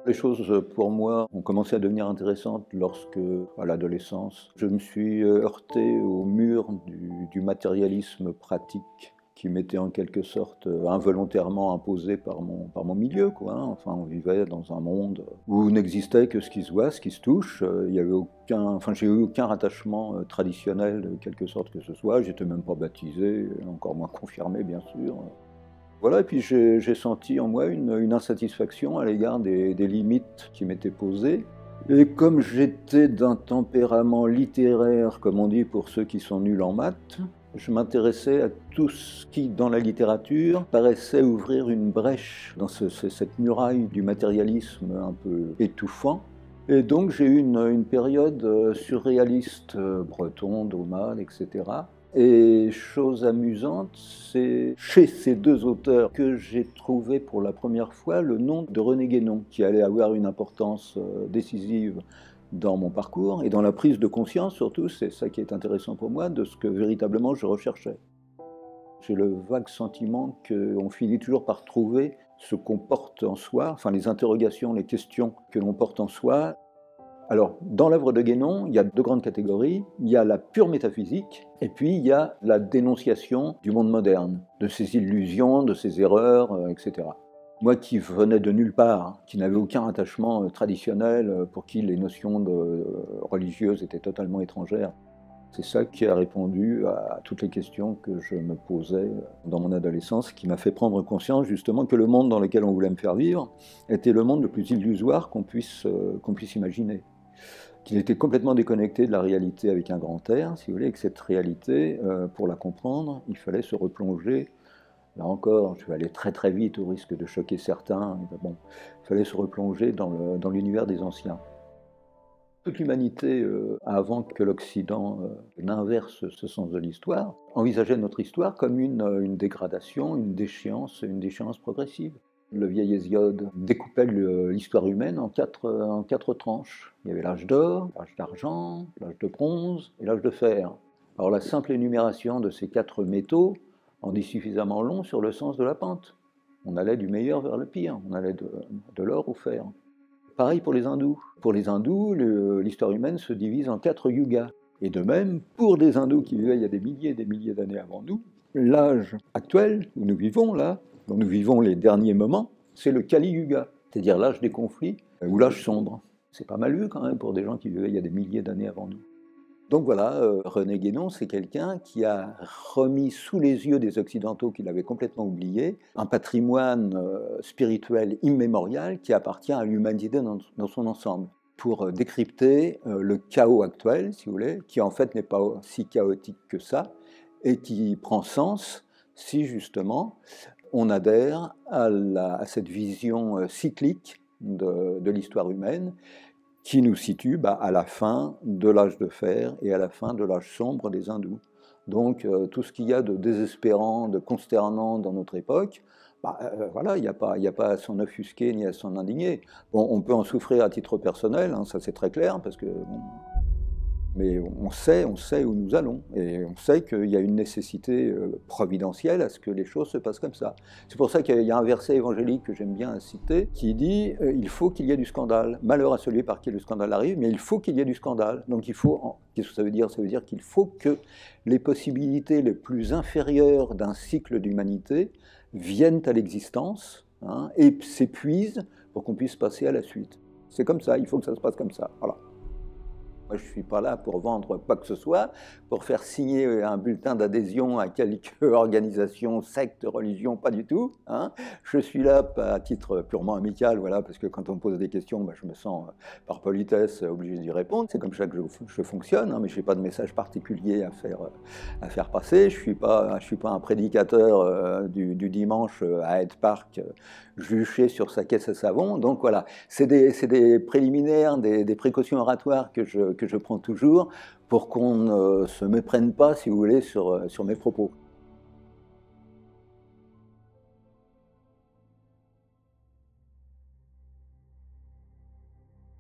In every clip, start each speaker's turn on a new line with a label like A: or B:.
A: Les choses, pour moi, ont commencé à devenir intéressantes lorsque, à l'adolescence, je me suis heurté au mur du matérialisme pratique qui m'était en quelque sorte involontairement imposé par mon milieu, quoi, hein. Enfin, on vivait dans un monde où n'existait que ce qui se voit, ce qui se touche. Il y avait j'ai eu aucun rattachement traditionnel de quelque sorte que ce soit. J'étais même pas baptisé, encore moins confirmé, bien sûr. Voilà, et puis j'ai senti en moi une insatisfaction à l'égard des limites qui m'étaient posées. Et comme j'étais d'un tempérament littéraire, comme on dit pour ceux qui sont nuls en maths, je m'intéressais à tout ce qui, dans la littérature, paraissait ouvrir une brèche dans cette muraille du matérialisme un peu étouffant. Et donc j'ai eu une période surréaliste, Breton, Daumal, etc. Et chose amusante, c'est chez ces deux auteurs que j'ai trouvé pour la première fois le nom de René Guénon, qui allait avoir une importance décisive dans mon parcours et dans la prise de conscience, surtout, c'est ça qui est intéressant pour moi, de ce que véritablement je recherchais. J'ai le vague sentiment qu'on finit toujours par trouver ce qu'on porte en soi, enfin les interrogations, les questions que l'on porte en soi. Alors, dans l'œuvre de Guénon, il y a deux grandes catégories. Il y a la pure métaphysique, et puis il y a la dénonciation du monde moderne, de ses illusions, de ses erreurs, etc. Moi qui venais de nulle part, qui n'avais aucun attachement traditionnel, pour qui les notions religieuses étaient totalement étrangères, c'est ça qui a répondu à toutes les questions que je me posais dans mon adolescence, qui m'a fait prendre conscience justement que le monde dans lequel on voulait me faire vivre était le monde le plus illusoire qu'on puisse imaginer. Qu'il était complètement déconnecté de la réalité avec un grand R, si vous voulez, et que cette réalité, pour la comprendre, il fallait se replonger. Là encore, je vais aller très très vite au risque de choquer certains, mais bon, il fallait se replonger dans l'univers des anciens. Toute l'humanité, avant que l'Occident n'inverse ce sens de l'histoire, envisageait notre histoire comme une dégradation, une déchéance progressive. Le vieil Hésiode découpait l'histoire humaine en quatre tranches. Il y avait l'âge d'or, l'âge d'argent, l'âge de bronze et l'âge de fer. Alors la simple énumération de ces quatre métaux en dit suffisamment long sur le sens de la pente. On allait du meilleur vers le pire, on allait de l'or au fer. Pareil pour les hindous. Pour les hindous, l'histoire humaine se divise en quatre yugas. Et de même, pour des hindous qui vivaient il y a des milliers et des milliers d'années avant nous, l'âge actuel où nous vivons là, dont nous vivons les derniers moments, c'est le Kali Yuga, c'est-à-dire l'âge des conflits ou l'âge sombre. C'est pas mal vu quand même pour des gens qui vivaient il y a des milliers d'années avant nous. Donc voilà, René Guénon, c'est quelqu'un qui a remis sous les yeux des Occidentaux qu'il avait complètement oubliés un patrimoine spirituel immémorial qui appartient à l'humanité dans son ensemble, pour décrypter le chaos actuel, si vous voulez, qui en fait n'est pas si chaotique que ça, et qui prend sens si justement on adhère à cette vision cyclique de l'histoire humaine, qui nous situe à la fin de l'âge de fer et à la fin de l'âge sombre des hindous. Donc tout ce qu'il y a de désespérant, de consternant dans notre époque, voilà, il n'y a pas à s'en offusquer ni à s'en indigner. Bon, on peut en souffrir à titre personnel, hein, ça c'est très clair, parce que mais on sait où nous allons, et on sait qu'il y a une nécessité providentielle à ce que les choses se passent comme ça. C'est pour ça qu'il y a un verset évangélique que j'aime bien citer, qui dit « Il faut qu'il y ait du scandale. Malheur à celui par qui le scandale arrive, mais il faut qu'il y ait du scandale. » Donc qu'est-ce que ça veut dire? Ça veut dire qu'il faut que les possibilités les plus inférieures d'un cycle d'humanité viennent à l'existence, hein, et s'épuisent pour qu'on puisse passer à la suite. C'est comme ça, il faut que ça se passe comme ça. Voilà. Moi, je ne suis pas là pour vendre quoi que ce soit, pour faire signer un bulletin d'adhésion à quelque organisation, secte, religion, pas du tout, hein. Je suis là à titre purement amical, voilà, parce que quand on me pose des questions, je me sens, par politesse, obligé d'y répondre. C'est comme ça que je fonctionne, hein, mais je n'ai pas de message particulier à faire passer. Je suis pas un prédicateur du dimanche à Hyde Park, juché sur sa caisse à savon. Donc voilà, c'est des préliminaires, des précautions oratoires que je prends toujours pour qu'on ne se méprenne pas, si vous voulez, sur mes propos.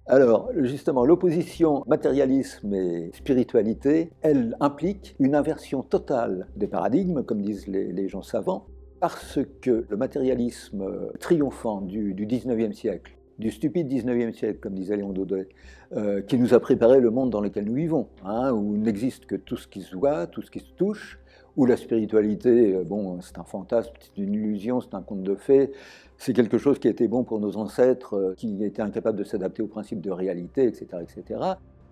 A: Alors, justement, l'opposition matérialisme et spiritualité, elle implique une inversion totale des paradigmes, comme disent les gens savants, parce que le matérialisme triomphant du XIXe siècle du stupide 19e siècle, comme disait Léon Daudet, qui nous a préparé le monde dans lequel nous vivons, hein, où n'existe que tout ce qui se voit, tout ce qui se touche, où la spiritualité, bon, c'est un fantasme, c'est une illusion, c'est un conte de fées, c'est quelque chose qui était bon pour nos ancêtres, qui étaient incapables de s'adapter aux principes de réalité, etc., etc.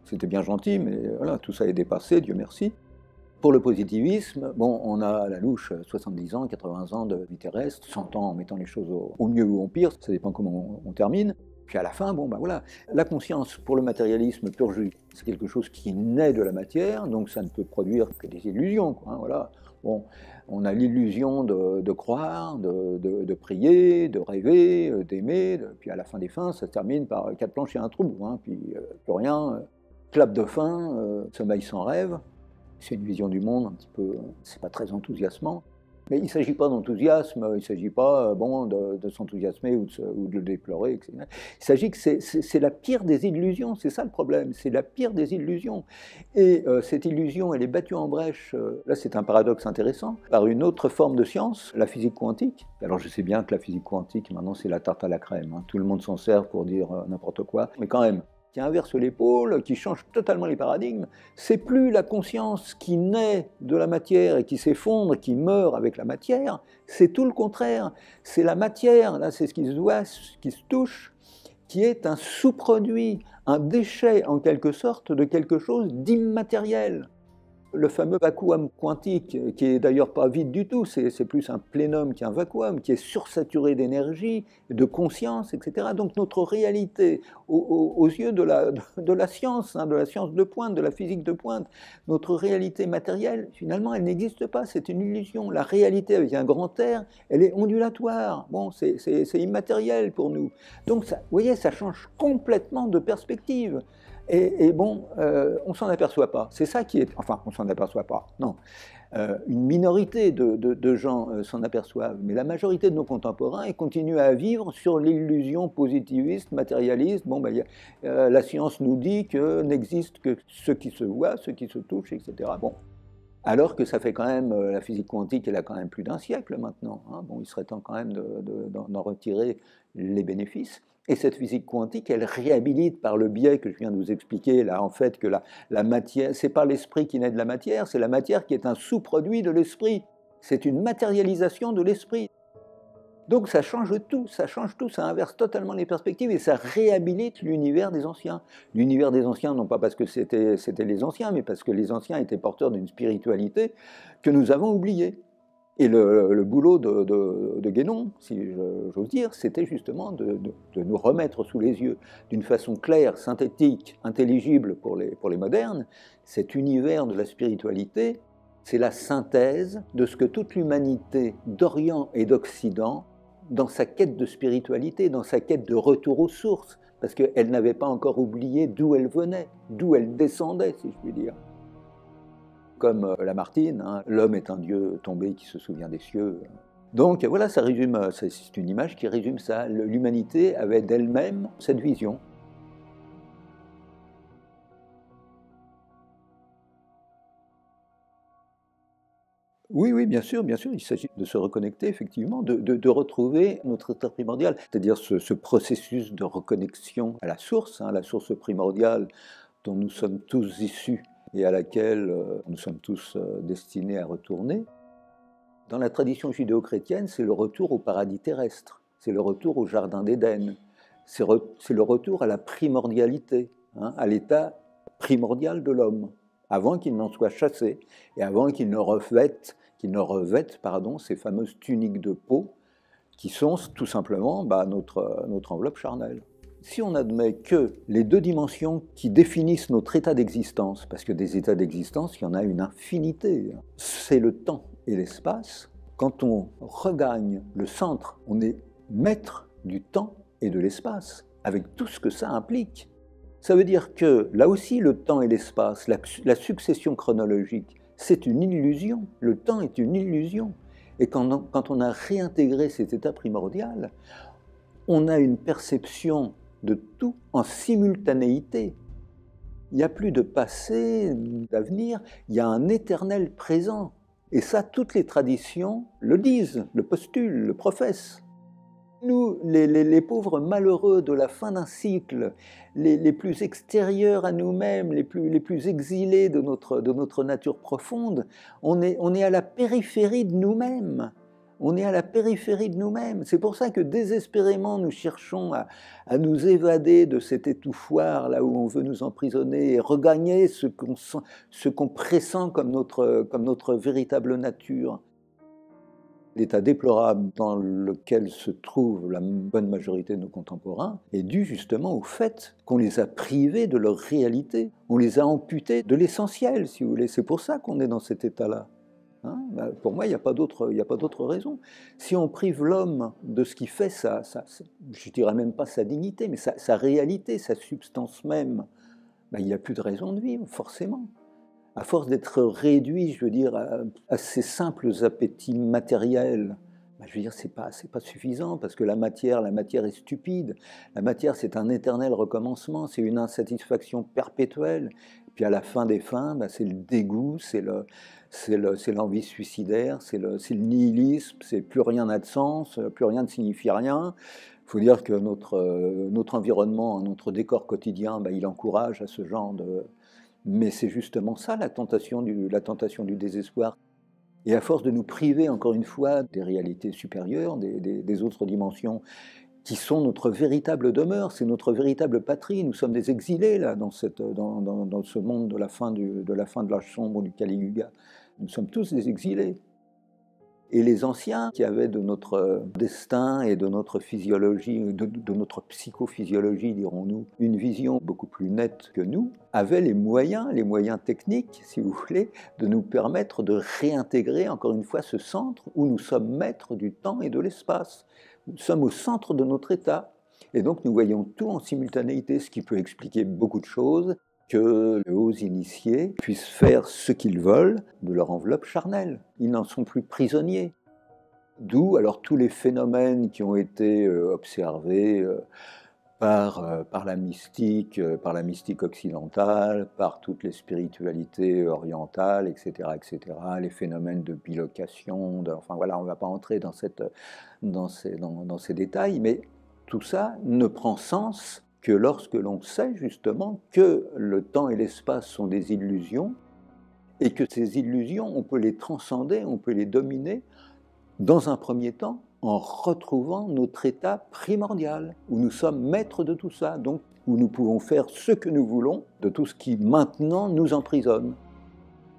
A: C'était bien gentil, mais voilà, tout ça est dépassé, Dieu merci. Pour le positivisme, bon, on a à la louche 70 ans, 80 ans de vie terrestre, 100 ans en mettant les choses au mieux ou au pire, ça dépend comment on termine. Puis à la fin, bon, ben voilà, la conscience pour le matérialisme pur jus, c'est quelque chose qui naît de la matière, donc ça ne peut produire que des illusions, quoi, hein, voilà. Bon, on a l'illusion de croire, de prier, de rêver, d'aimer, puis à la fin des fins, ça se termine par 4 planches et un trou, hein, puis plus rien, clap de fin, sommeil sans rêve. C'est une vision du monde un petit peu, c'est pas très enthousiasmant. Mais il ne s'agit pas d'enthousiasme, il ne s'agit pas bon, de s'enthousiasmer ou de le déplorer, etc. Il s'agit que c'est la pire des illusions, c'est ça le problème, c'est la pire des illusions. Et cette illusion, elle est battue en brèche, là c'est un paradoxe intéressant, par une autre forme de science, la physique quantique. Alors je sais bien que la physique quantique, maintenant c'est la tarte à la crème, hein. Tout le monde s'en sert pour dire n'importe quoi, mais quand même, qui inverse l'épaule, qui change totalement les paradigmes. C'est plus la conscience qui naît de la matière et qui s'effondre, qui meurt avec la matière, c'est tout le contraire. C'est la matière, là c'est ce qui se voit, ce qui se touche, qui est un sous-produit, un déchet en quelque sorte de quelque chose d'immatériel. Le fameux vacuum quantique, qui est d'ailleurs pas vide du tout, c'est plus un plénum qu'un vacuum, qui est sursaturé d'énergie, de conscience, etc. Donc notre réalité, aux yeux de la science, hein, de la science de pointe, de la physique de pointe, notre réalité matérielle, finalement, elle n'existe pas, c'est une illusion. La réalité avec un grand R, elle est ondulatoire, bon, c'est immatériel pour nous. Donc, ça, vous voyez, ça change complètement de perspective. Et bon, on ne s'en aperçoit pas. C'est ça qui est... Enfin, on ne s'en aperçoit pas, non. Une minorité de gens s'en aperçoivent, mais la majorité de nos contemporains continuent à vivre sur l'illusion positiviste, matérialiste. Bon, ben, la science nous dit que n'existe que ce qui se voit, ce qui se touche, etc. Bon. Alors que ça fait quand même, la physique quantique, elle a quand même plus d'un siècle maintenant, hein. Bon, il serait temps quand même d'en retirer les bénéfices. Et cette physique quantique, elle réhabilite par le biais que je viens de vous expliquer, là, en fait, que la matière, c'est pas l'esprit qui naît de la matière, c'est la matière qui est un sous-produit de l'esprit. C'est une matérialisation de l'esprit. Donc ça change tout, ça inverse totalement les perspectives et ça réhabilite l'univers des anciens. L'univers des anciens, non pas parce que c'était les anciens, mais parce que les anciens étaient porteurs d'une spiritualité que nous avons oubliée. Et le boulot de Guénon, si j'ose dire, c'était justement de nous remettre sous les yeux, d'une façon claire, synthétique, intelligible pour les modernes, cet univers de la spiritualité, c'est la synthèse de ce que toute l'humanité d'Orient et d'Occident, dans sa quête de spiritualité, dans sa quête de retour aux sources, parce qu'elle n'avait pas encore oublié d'où elle venait, d'où elle descendait, si je puis dire. Comme Lamartine, hein, l'homme est un dieu tombé qui se souvient des cieux. Donc voilà, ça résume, c'est une image qui résume ça. L'humanité avait d'elle-même cette vision. Oui, bien sûr, il s'agit de se reconnecter, effectivement, de retrouver notre état primordial, c'est-à-dire ce processus de reconnexion à hein, la source primordiale dont nous sommes tous issus et à laquelle nous sommes tous destinés à retourner. Dans la tradition judéo-chrétienne, c'est le retour au paradis terrestre, c'est le retour au jardin d'Éden, c'est le retour à la primordialité, hein, à l'état primordial de l'homme, avant qu'il n'en soit chassé et avant qu'il ne revête ces fameuses tuniques de peau qui sont tout simplement notre enveloppe charnelle. Si on admet que les deux dimensions qui définissent notre état d'existence, parce que des états d'existence, il y en a une infinité, c'est le temps et l'espace, quand on regagne le centre, on est maître du temps et de l'espace, avec tout ce que ça implique. Ça veut dire que, là aussi, le temps et l'espace, la succession chronologique, c'est une illusion. Le temps est une illusion. Et quand on a réintégré cet état primordial, on a une perception de tout en simultanéité. Il n'y a plus de passé, d'avenir, il y a un éternel présent. Et ça, toutes les traditions le disent, le postulent, le professent. Nous, les pauvres malheureux de la fin d'un cycle, les plus extérieurs à nous-mêmes, les plus exilés de notre nature profonde, on est à la périphérie de nous-mêmes. On est à la périphérie de nous-mêmes. C'est pour ça que désespérément nous cherchons à nous évader de cet étouffoir là où on veut nous emprisonner et regagner ce qu'on pressent comme notre véritable nature. L'état déplorable dans lequel se trouve la bonne majorité de nos contemporains est dû justement au fait qu'on les a privés de leur réalité, on les a amputés de l'essentiel, si vous voulez. C'est pour ça qu'on est dans cet état-là. Hein, pour moi, il n'y a pas d'autre raison. Si on prive l'homme de ce qui fait je ne dirais même pas sa dignité, mais sa réalité, sa substance même, il n'y a plus de raison de vivre, forcément. À force d'être réduit, je veux dire, à ces simples appétits matériels, je veux dire, c'est pas suffisant, parce que la matière est stupide. La matière, c'est un éternel recommencement, c'est une insatisfaction perpétuelle. Puis à la fin des fins, c'est le dégoût, c'est l'envie suicidaire, c'est le nihilisme, c'est plus rien n'a de sens, plus rien ne signifie rien. Il faut dire que notre environnement, notre décor quotidien, il encourage à ce genre de... Mais c'est justement ça, la tentation du désespoir. Et à force de nous priver, encore une fois, des réalités supérieures, des autres dimensions, qui sont notre véritable demeure, c'est notre véritable patrie. Nous sommes des exilés, là, dans ce monde de la fin de l'âge sombre du Kali Yuga. Nous sommes tous des exilés. Et les anciens, qui avaient de notre destin et de notre physiologie, de notre psychophysiologie, dirons-nous, une vision beaucoup plus nette que nous, avaient les moyens techniques, si vous voulez, de nous permettre de réintégrer, encore une fois, ce centre où nous sommes maîtres du temps et de l'espace. Nous sommes au centre de notre état. Et donc nous voyons tout en simultanéité, ce qui peut expliquer beaucoup de choses, que les hauts initiés puissent faire ce qu'ils veulent de leur enveloppe charnelle. Ils n'en sont plus prisonniers. D'où alors tous les phénomènes qui ont été observés par la mystique occidentale, par toutes les spiritualités orientales, etc., les phénomènes de bilocation, enfin voilà, on ne va pas entrer dans ces détails, mais tout ça ne prend sens que lorsque l'on sait justement que le temps et l'espace sont des illusions, et que ces illusions, on peut les transcender, on peut les dominer, dans un premier temps, en retrouvant notre état primordial, où nous sommes maîtres de tout ça, donc où nous pouvons faire ce que nous voulons de tout ce qui maintenant nous emprisonne.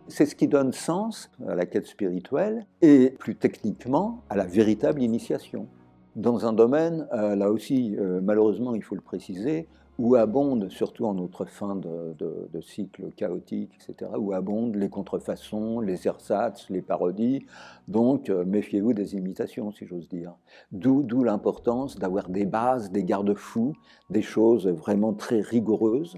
A: C'est ce qui donne sens à la quête spirituelle, et plus techniquement, à la véritable initiation. Dans un domaine, là aussi, malheureusement, il faut le préciser, où abondent, surtout en notre fin de cycle chaotique, etc., où abondent les contrefaçons, les ersatz, les parodies. Donc, méfiez-vous des imitations, si j'ose dire. D'où l'importance d'avoir des bases, des garde-fous, des choses vraiment très rigoureuses.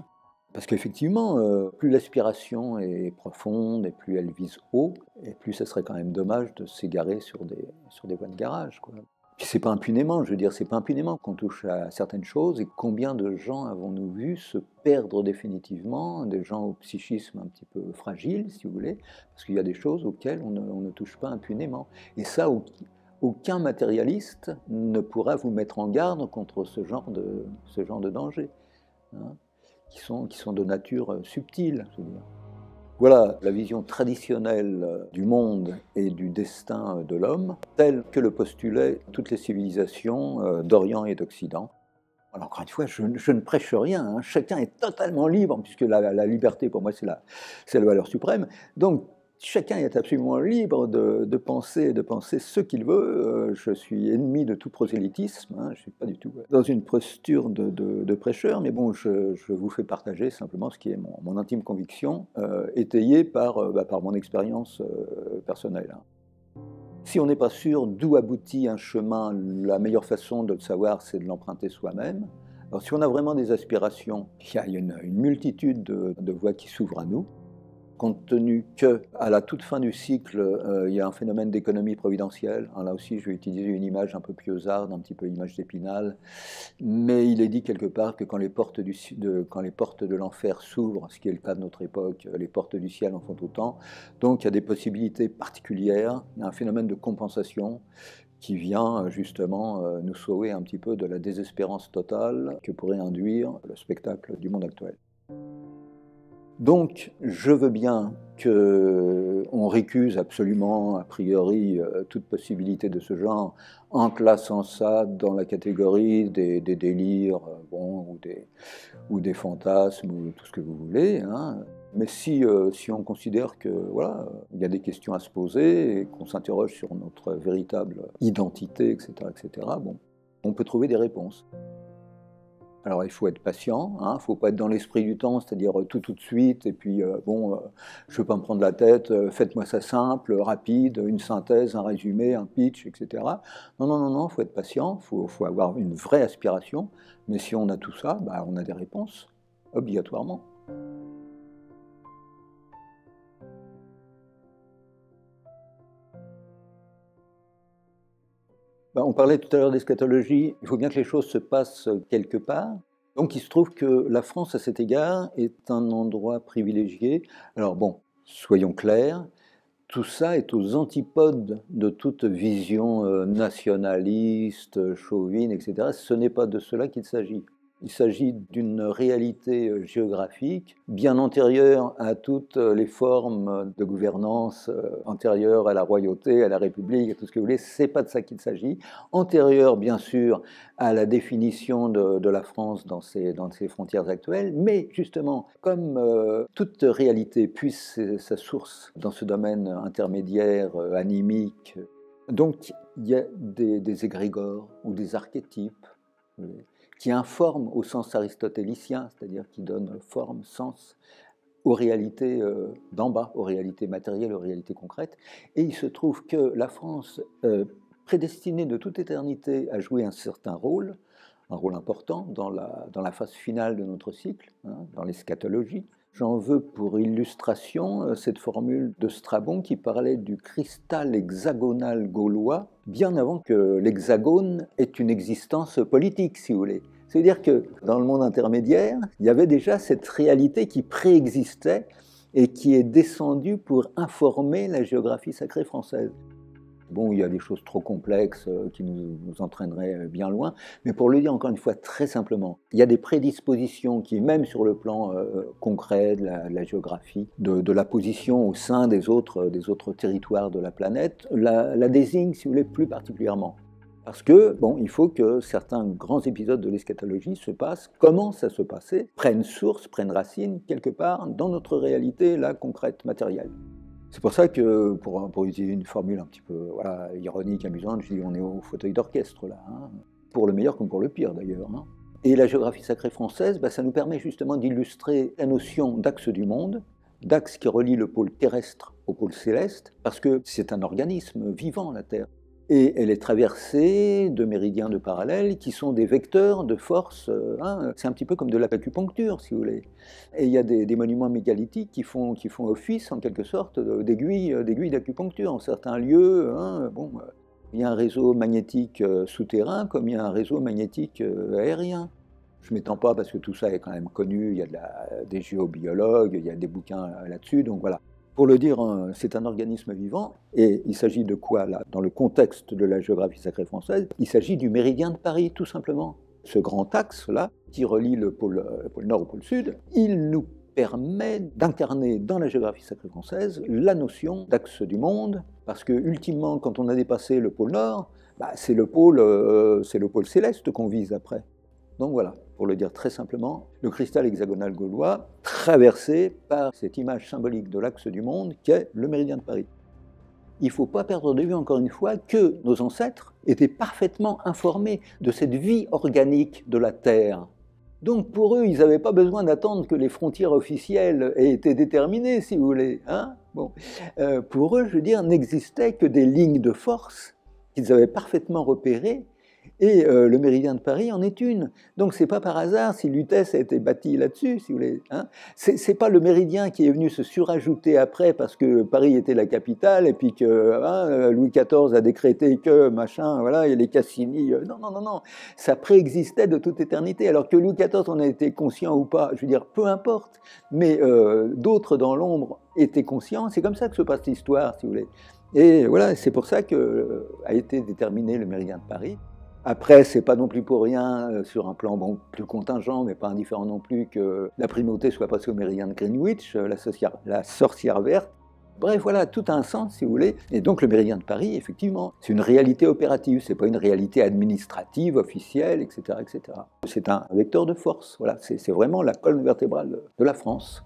A: Parce qu'effectivement, plus l'aspiration est profonde et plus elle vise haut, et plus ça serait quand même dommage de s'égarer sur des voies de garage, quoi. Puis c'est pas impunément, je veux dire, c'est pas impunément qu'on touche à certaines choses, et combien de gens avons-nous vu se perdre définitivement, des gens au psychisme un petit peu fragile, si vous voulez, parce qu'il y a des choses auxquelles on ne touche pas impunément. Et ça, aucun matérialiste ne pourra vous mettre en garde contre ce genre de danger, hein, qui sont de nature subtile, je veux dire. Voilà la vision traditionnelle du monde et du destin de l'homme, telle que le postulaient toutes les civilisations d'Orient et d'Occident. Alors, encore une fois, je ne prêche rien, hein. Chacun est totalement libre, puisque la liberté, pour moi, c'est la valeur suprême. Donc, chacun est absolument libre de penser ce qu'il veut. Je suis ennemi de tout prosélytisme, hein. Je ne suis pas du tout dans une posture de prêcheur, mais bon, je vous fais partager simplement ce qui est mon intime conviction, étayée par mon expérience personnelle, hein. Si on n'est pas sûr d'où aboutit un chemin, la meilleure façon de le savoir, c'est de l'emprunter soi-même. Alors si on a vraiment des aspirations, il y a une multitude de voies qui s'ouvrent à nous. Compte tenu qu'à la toute fin du cycle, il y a un phénomène d'économie providentielle. Alors là aussi, je vais utiliser une image un peu piausarde, un petit peu image d'Épinal, mais il est dit quelque part que quand les portes de l'enfer s'ouvrent, ce qui est le cas de notre époque, les portes du ciel en font autant. Donc il y a des possibilités particulières, il y a un phénomène de compensation qui vient justement nous sauver un petit peu de la désespérance totale que pourrait induire le spectacle du monde actuel. Donc, je veux bien qu'on récuse absolument, a priori, toute possibilité de ce genre, en classant ça dans la catégorie des délires, ou des fantasmes, ou tout ce que vous voulez, hein. Mais si on considère que voilà, il y a des questions à se poser et qu'on s'interroge sur notre véritable identité, etc., bon, on peut trouver des réponses. Alors il faut être patient, il ne faut pas être dans l'esprit du temps, c'est-à-dire tout de suite, et puis je ne veux pas me prendre la tête, faites-moi ça simple, rapide, une synthèse, un résumé, un pitch, etc. Non, il faut être patient, il faut avoir une vraie aspiration, mais si on a tout ça, on a des réponses, obligatoirement. On parlait tout à l'heure d'eschatologie, il faut bien que les choses se passent quelque part. Donc il se trouve que la France, à cet égard, est un endroit privilégié. Alors bon, soyons clairs, tout ça est aux antipodes de toute vision nationaliste, chauvine, etc. Ce n'est pas de cela qu'il s'agit. Il s'agit d'une réalité géographique bien antérieure à toutes les formes de gouvernance antérieures à la royauté, à la République, à tout ce que vous voulez. Ce n'est pas de ça qu'il s'agit. Antérieure, bien sûr, à la définition de la France dans ses frontières actuelles, mais justement, comme toute réalité puise sa source dans ce domaine intermédiaire, animique, donc il y a des égrégores ou des archétypes qui informent au sens aristotélicien, c'est-à-dire qui donnent forme, sens aux réalités d'en bas, aux réalités matérielles, aux réalités concrètes. Et il se trouve que la France, prédestinée de toute éternité à jouer un certain rôle, un rôle important dans la phase finale de notre cycle, dans l'eschatologie. J'en veux pour illustration cette formule de Strabon qui parlait du cristal hexagonal gaulois, bien avant que l'hexagone ait une existence politique, si vous voulez. C'est-à-dire que dans le monde intermédiaire, il y avait déjà cette réalité qui préexistait et qui est descendue pour informer la géographie sacrée française. Bon, il y a des choses trop complexes qui nous entraîneraient bien loin, mais pour le dire encore une fois très simplement, il y a des prédispositions qui, même sur le plan concret de la géographie, de la position au sein des autres territoires de la planète, la désignent, si vous voulez, plus particulièrement. Parce que, bon, il faut que certains grands épisodes de l'eschatologie se passent, commencent à se passer, prennent source, prennent racine, quelque part, dans notre réalité, là, concrète, matérielle. C'est pour ça que, pour utiliser une formule un petit peu ironique, amusante, je dis on est au fauteuil d'orchestre là, pour le meilleur comme pour le pire d'ailleurs. Et la géographie sacrée française, ça nous permet justement d'illustrer la notion d'axe du monde, d'axe qui relie le pôle terrestre au pôle céleste, parce que c'est un organisme vivant la Terre. Et elle est traversée de méridiens de parallèles qui sont des vecteurs de force. C'est un petit peu comme de l'acupuncture, si vous voulez. Et il y a des monuments mégalithiques qui font office, en quelque sorte, d'aiguilles d'acupuncture. En certains lieux, il y a un réseau magnétique souterrain comme il y a un réseau magnétique aérien. Je ne m'étends pas parce que tout ça est quand même connu, il y a des géobiologues, il y a des bouquins là-dessus, donc voilà. Pour le dire, c'est un organisme vivant, et il s'agit de quoi, là, dans le contexte de la géographie sacrée française? Il s'agit du méridien de Paris, tout simplement. Ce grand axe-là, qui relie le pôle nord au pôle sud, il nous permet d'incarner dans la géographie sacrée française la notion d'axe du monde, parce que, ultimement, quand on a dépassé le pôle nord, c'est le pôle céleste qu'on vise après. Donc voilà, pour le dire très simplement, le cristal hexagonal gaulois traversé par cette image symbolique de l'axe du monde qu'est le méridien de Paris. Il ne faut pas perdre de vue encore une fois que nos ancêtres étaient parfaitement informés de cette vie organique de la Terre. Donc pour eux, ils n'avaient pas besoin d'attendre que les frontières officielles aient été déterminées, si vous voulez. Pour eux, je veux dire, n'existaient que des lignes de force qu'ils avaient parfaitement repérées. Et le méridien de Paris en est une. Donc c'est pas par hasard si Lutèce a été bâti là-dessus, si vous voulez. C'est pas le méridien qui est venu se surajouter après parce que Paris était la capitale et puis que Louis XIV a décrété que machin, voilà, et les Cassini. Non. Ça préexistait de toute éternité. Alors que Louis XIV en a été conscient ou pas, je veux dire, peu importe. Mais d'autres dans l'ombre étaient conscients. C'est comme ça que se passe l'histoire, si vous voulez. Et voilà, c'est pour ça que a été déterminé le méridien de Paris. Après, c'est pas non plus pour rien, sur un plan bon, plus contingent, mais pas indifférent non plus, que la primauté soit passée au méridien de Greenwich, la sorcière verte. Bref, voilà, tout a un sens, si vous voulez. Et donc, le méridien de Paris, effectivement, c'est une réalité opérative, c'est pas une réalité administrative, officielle, etc., etc. C'est un vecteur de force, voilà, c'est vraiment la colonne vertébrale de la France.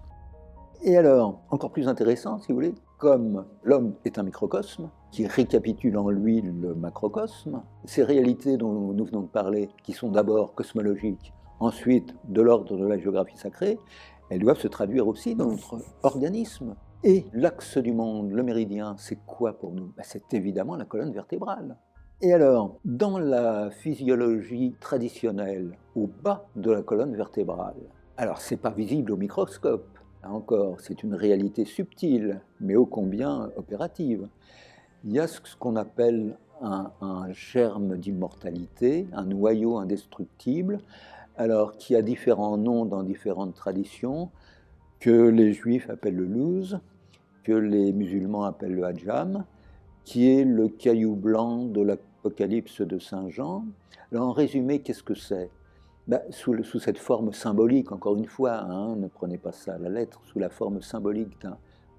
A: Et alors, encore plus intéressant, si vous voulez, comme l'homme est un microcosme, qui récapitule en lui le macrocosme, ces réalités dont nous venons de parler, qui sont d'abord cosmologiques, ensuite de l'ordre de la géographie sacrée, elles doivent se traduire aussi dans notre organisme. Et l'axe du monde, le méridien, c'est quoi pour nous? C'est évidemment la colonne vertébrale. Et alors, dans la physiologie traditionnelle, au bas de la colonne vertébrale, alors c'est pas visible au microscope, là encore, c'est une réalité subtile, mais ô combien opérative. Il y a ce qu'on appelle un germe d'immortalité, un noyau indestructible, alors qui a différents noms dans différentes traditions, que les juifs appellent le luz, que les musulmans appellent le hadjam, qui est le caillou blanc de l'Apocalypse de Saint Jean. Alors en résumé, qu'est-ce que c'est? Sous cette forme symbolique, encore une fois, hein, ne prenez pas ça à la lettre, sous la forme symbolique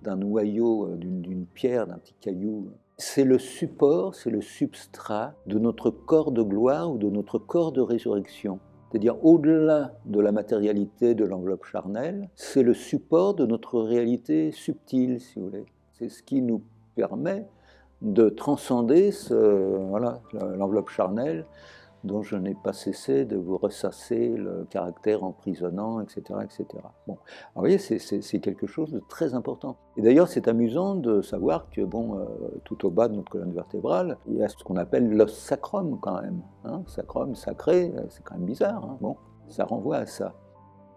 A: d'un noyau, d'une pierre, d'un petit caillou, c'est le support, c'est le substrat de notre corps de gloire ou de notre corps de résurrection. C'est-à-dire, au-delà de la matérialité de l'enveloppe charnelle, c'est le support de notre réalité subtile, si vous voulez. C'est ce qui nous permet de transcender l'enveloppe charnelle dont je n'ai pas cessé de vous ressasser le caractère emprisonnant, etc. etc. Bon, alors vous voyez, c'est quelque chose de très important. Et d'ailleurs, c'est amusant de savoir que, tout au bas de notre colonne vertébrale, il y a ce qu'on appelle l'os sacrum quand même. Hein, sacrum, sacré, c'est quand même bizarre. Hein, bon, ça renvoie à ça.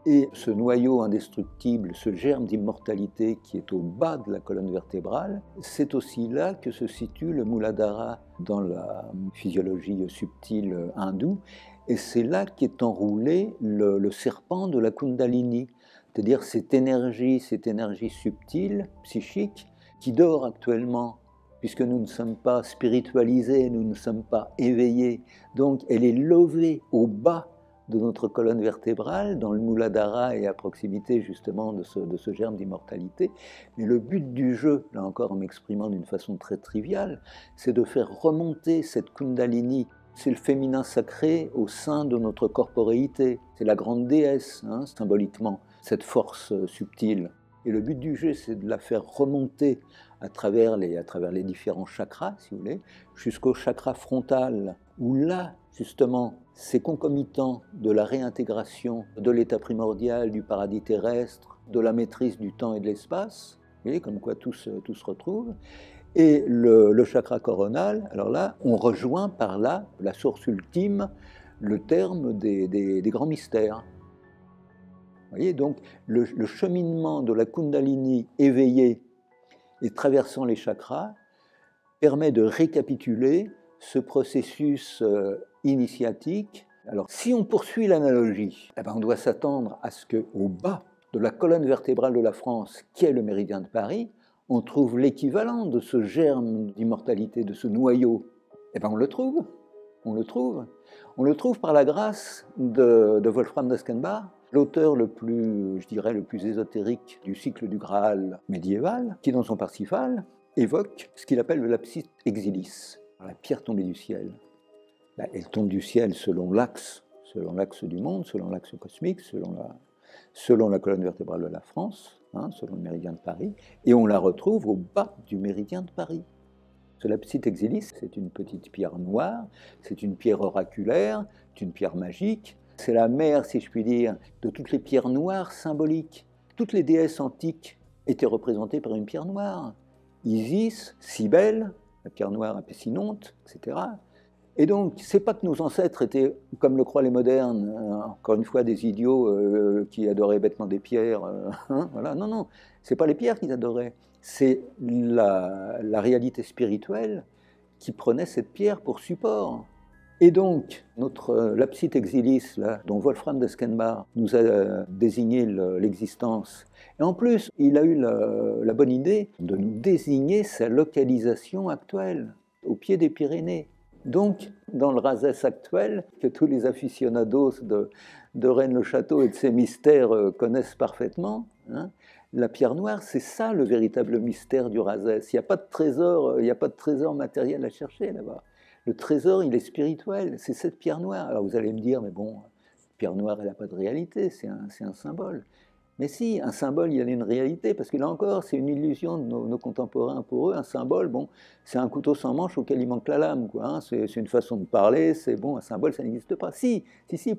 A: Et ce noyau indestructible, ce germe d'immortalité qui est au bas de la colonne vertébrale, c'est aussi là que se situe le Muladhara dans la physiologie subtile hindoue, et c'est là qu'est enroulé le serpent de la Kundalini, c'est-à-dire cette énergie subtile, psychique, qui dort actuellement, puisque nous ne sommes pas spiritualisés, nous ne sommes pas éveillés, donc elle est levée au bas de notre colonne vertébrale, dans le Muladhara et à proximité justement de ce germe d'immortalité. Mais le but du jeu, là encore en m'exprimant d'une façon très triviale, c'est de faire remonter cette Kundalini. C'est le féminin sacré au sein de notre corporéité. C'est la grande déesse, hein, symboliquement, cette force subtile. Et le but du jeu, c'est de la faire remonter à travers les différents chakras, si vous voulez, jusqu'au chakra frontal, où là, justement, c'est concomitant de la réintégration de l'état primordial du paradis terrestre, de la maîtrise du temps et de l'espace, vous voyez, comme quoi tout se retrouve. Et le chakra coronal, alors là, on rejoint par là, la source ultime, le terme des grands mystères. Vous voyez, donc le cheminement de la Kundalini éveillée et traversant les chakras permet de récapituler ce processus initiatique. Alors, si on poursuit l'analogie, on doit s'attendre à ce qu'au bas de la colonne vertébrale de la France, qui est le méridien de Paris, on trouve l'équivalent de ce germe d'immortalité, de ce noyau. On le trouve. On le trouve par la grâce de Wolfram d'Eskenbach, l'auteur le plus ésotérique du cycle du Graal médiéval, qui dans son Parsifal évoque ce qu'il appelle le lapsis exilis, la pierre tombée du ciel. Elle tombe du ciel selon l'axe du monde, selon l'axe cosmique, selon la colonne vertébrale de la France, hein, selon le méridien de Paris, et on la retrouve au bas du méridien de Paris. Ce lapsis exilis, c'est une petite pierre noire, c'est une pierre oraculaire, c'est une pierre magique, c'est la mère, si je puis dire, de toutes les pierres noires symboliques. Toutes les déesses antiques étaient représentées par une pierre noire. Isis, Cybèle, la pierre noire Apécinonte, etc. Et donc, c'est pas que nos ancêtres étaient, comme le croient les modernes, encore une fois des idiots qui adoraient bêtement des pierres. Voilà. Non, c'est pas les pierres qu'ils adoraient. C'est la réalité spirituelle qui prenait cette pierre pour support. Et donc, notre Lapsit Exilis, là, dont Wolfram d'Esquenbar nous a désigné l'existence, et en plus, il a eu la bonne idée de nous désigner sa localisation actuelle, au pied des Pyrénées. Donc, dans le Razès actuel, que tous les aficionados de Rennes-le-Château et de ses mystères connaissent parfaitement, hein, la pierre noire, c'est ça le véritable mystère du Razès. Il n'y a pas de trésor matériel à chercher là-bas. Le trésor, il est spirituel, c'est cette pierre noire. Alors vous allez me dire, mais bon, pierre noire, elle n'a pas de réalité, c'est un symbole. Mais si, un symbole, il y a une réalité, parce que là encore, c'est une illusion de nos contemporains pour eux. Un symbole, bon, c'est un couteau sans manche auquel il manque la lame, quoi, hein. C'est une façon de parler, c'est bon, un symbole, ça n'existe pas. Si,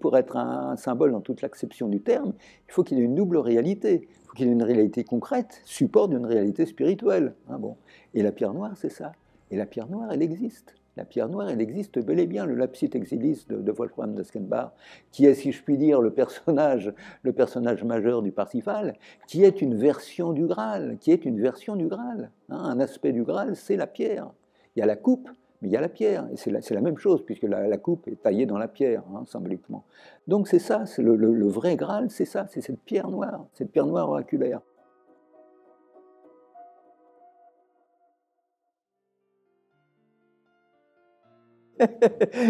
A: pour être un symbole dans toute l'acception du terme, il faut qu'il ait une double réalité. Il faut qu'il ait une réalité concrète, support d'une réalité spirituelle, hein, bon. Et la pierre noire, c'est ça. Et la pierre noire, elle existe. La pierre noire, elle existe bel et bien, le Lapsit Exilis de Wolfram d'Esquenbar, qui est, si je puis dire, le personnage majeur du Parsifal, qui est une version du Graal, hein, un aspect du Graal, c'est la pierre. Il y a la coupe, mais il y a la pierre, et c'est la même chose, puisque la coupe est taillée dans la pierre, hein, symboliquement. Donc c'est ça, c'est le vrai Graal, c'est ça, c'est cette pierre noire oraculaire.